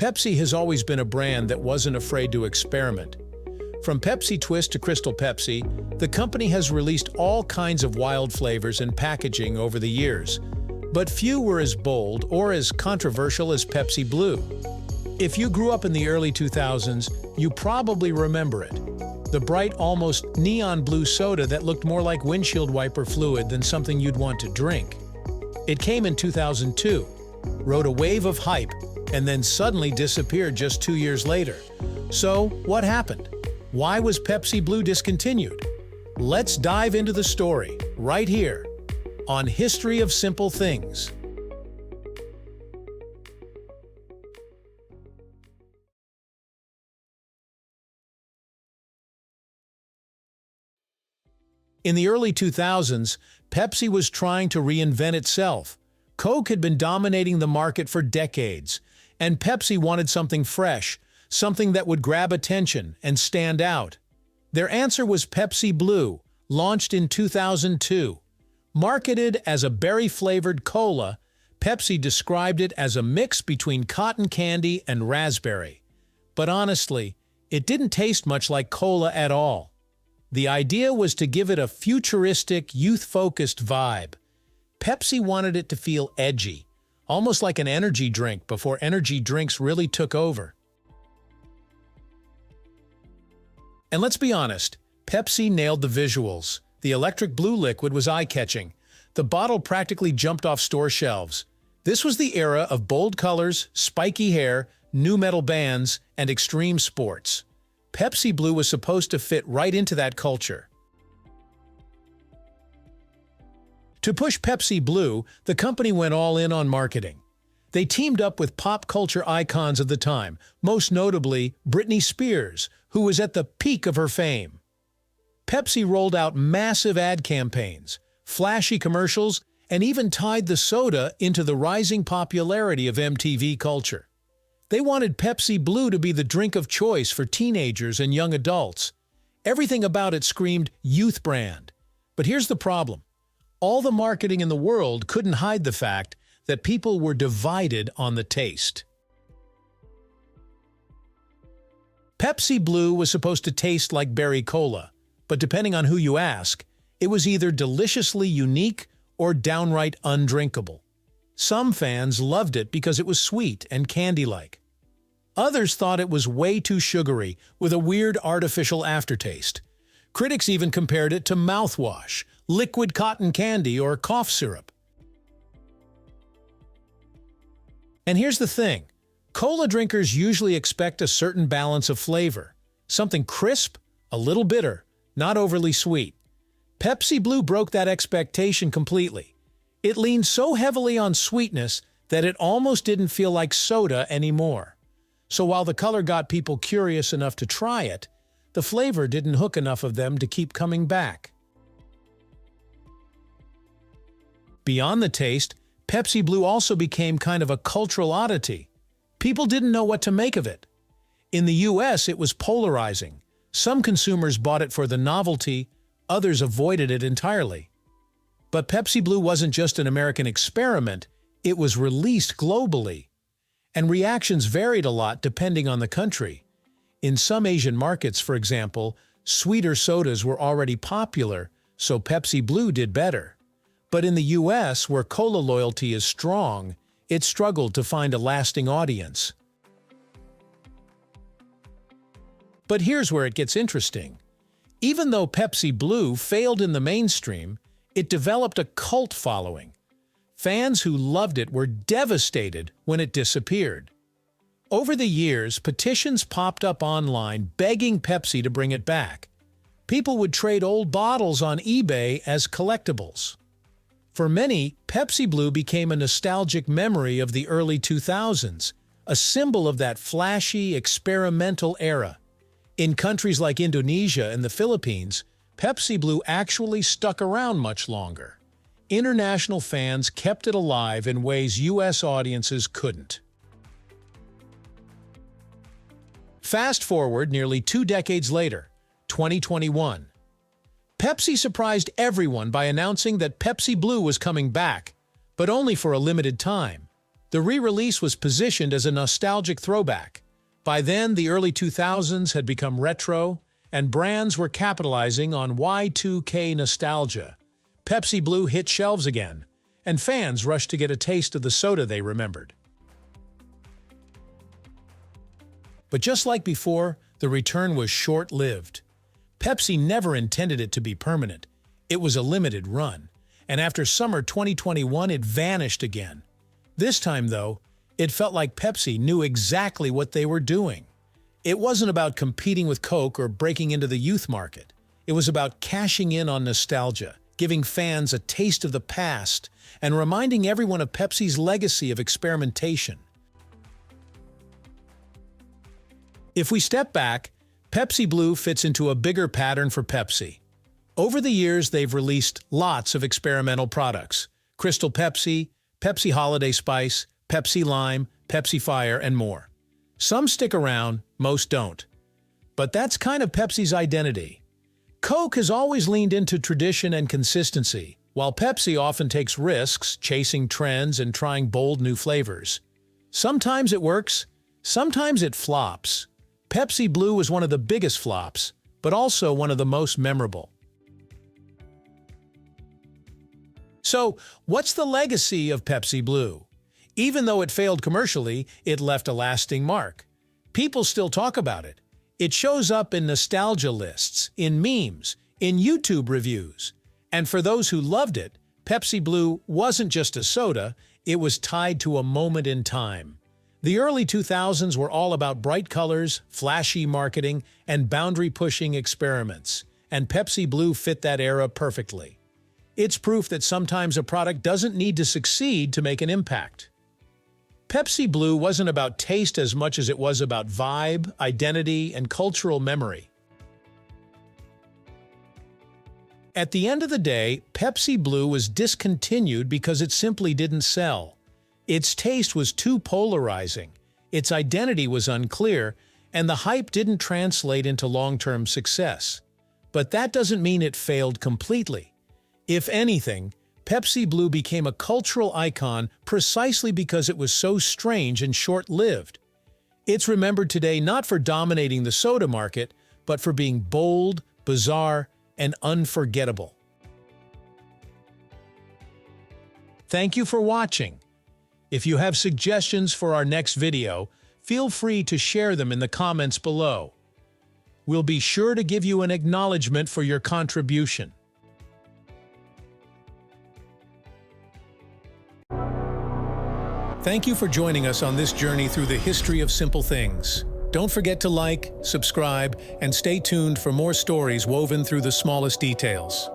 Pepsi has always been a brand that wasn't afraid to experiment. From Pepsi Twist to Crystal Pepsi, the company has released all kinds of wild flavors and packaging over the years, but few were as bold or as controversial as Pepsi Blue. If you grew up in the early 2000s, you probably remember it. The bright, almost neon blue soda that looked more like windshield wiper fluid than something you'd want to drink. It came in 2002, rode a wave of hype, and then suddenly disappeared just 2 years later. So, what happened? Why was Pepsi Blue discontinued? Let's dive into the story, right here, on History of Simple Things. In the early 2000s, Pepsi was trying to reinvent itself. Coke had been dominating the market for decades, and Pepsi wanted something fresh, something that would grab attention and stand out. Their answer was Pepsi Blue, launched in 2002. Marketed as a berry-flavored cola, Pepsi described it as a mix between cotton candy and raspberry. But honestly, it didn't taste much like cola at all. The idea was to give it a futuristic, youth-focused vibe. Pepsi wanted it to feel edgy, almost like an energy drink before energy drinks really took over. And let's be honest, Pepsi nailed the visuals. The electric blue liquid was eye-catching. The bottle practically jumped off store shelves. This was the era of bold colors, spiky hair, nu metal bands, and extreme sports. Pepsi Blue was supposed to fit right into that culture. To push Pepsi Blue, the company went all in on marketing. They teamed up with pop culture icons of the time, most notably Britney Spears, who was at the peak of her fame. Pepsi rolled out massive ad campaigns, flashy commercials, and even tied the soda into the rising popularity of MTV culture. They wanted Pepsi Blue to be the drink of choice for teenagers and young adults. Everything about it screamed youth brand. But here's the problem. All the marketing in the world couldn't hide the fact that people were divided on the taste. Pepsi Blue was supposed to taste like berry cola, but depending on who you ask, it was either deliciously unique or downright undrinkable. Some fans loved it because it was sweet and candy-like. Others thought it was way too sugary, with a weird artificial aftertaste. Critics even compared it to mouthwash, liquid cotton candy, or cough syrup. And here's the thing. Cola drinkers usually expect a certain balance of flavor. Something crisp, a little bitter, not overly sweet. Pepsi Blue broke that expectation completely. It leaned so heavily on sweetness that it almost didn't feel like soda anymore. So while the color got people curious enough to try it, the flavor didn't hook enough of them to keep coming back. Beyond the taste, Pepsi Blue also became kind of a cultural oddity. People didn't know what to make of it. In the US, it was polarizing. Some consumers bought it for the novelty, others avoided it entirely. But Pepsi Blue wasn't just an American experiment, it was released globally. And reactions varied a lot depending on the country. In some Asian markets, for example, sweeter sodas were already popular, so Pepsi Blue did better. But in the US, where cola loyalty is strong, it struggled to find a lasting audience. But here's where it gets interesting. Even though Pepsi Blue failed in the mainstream, it developed a cult following. Fans who loved it were devastated when it disappeared. Over the years, petitions popped up online begging Pepsi to bring it back. People would trade old bottles on eBay as collectibles. For many, Pepsi Blue became a nostalgic memory of the early 2000s, a symbol of that flashy, experimental era. In countries like Indonesia and the Philippines, Pepsi Blue actually stuck around much longer. International fans kept it alive in ways US audiences couldn't. Fast forward nearly 2 decades later, 2021. Pepsi surprised everyone by announcing that Pepsi Blue was coming back, but only for a limited time. The re-release was positioned as a nostalgic throwback. By then, the early 2000s had become retro, and brands were capitalizing on Y2K nostalgia. Pepsi Blue hit shelves again, and fans rushed to get a taste of the soda they remembered. But just like before, the return was short-lived. Pepsi never intended it to be permanent. It was a limited run, and after summer 2021 it vanished again. This time, though, it felt like Pepsi knew exactly what they were doing. It wasn't about competing with Coke or breaking into the youth market. It was about cashing in on nostalgia, giving fans a taste of the past, and reminding everyone of Pepsi's legacy of experimentation. If we step back, Pepsi Blue fits into a bigger pattern for Pepsi. Over the years, they've released lots of experimental products: Crystal Pepsi, Pepsi Holiday Spice, Pepsi Lime, Pepsi Fire, and more. Some stick around, most don't. But that's kind of Pepsi's identity. Coke has always leaned into tradition and consistency, while Pepsi often takes risks, chasing trends and trying bold new flavors. Sometimes it works, sometimes it flops. Pepsi Blue was one of the biggest flops, but also one of the most memorable. So, what's the legacy of Pepsi Blue? Even though it failed commercially, it left a lasting mark. People still talk about it. It shows up in nostalgia lists, in memes, in YouTube reviews. And for those who loved it, Pepsi Blue wasn't just a soda, it was tied to a moment in time. The early 2000s were all about bright colors, flashy marketing, and boundary-pushing experiments, and Pepsi Blue fit that era perfectly. It's proof that sometimes a product doesn't need to succeed to make an impact. Pepsi Blue wasn't about taste as much as it was about vibe, identity, and cultural memory. At the end of the day, Pepsi Blue was discontinued because it simply didn't sell. Its taste was too polarizing, its identity was unclear, and the hype didn't translate into long-term success. But that doesn't mean it failed completely. If anything, Pepsi Blue became a cultural icon precisely because it was so strange and short-lived. It's remembered today not for dominating the soda market, but for being bold, bizarre, and unforgettable. Thank you for watching. If you have suggestions for our next video, feel free to share them in the comments below. We'll be sure to give you an acknowledgement for your contribution. Thank you for joining us on this journey through the history of simple things. Don't forget to like, subscribe, and stay tuned for more stories woven through the smallest details.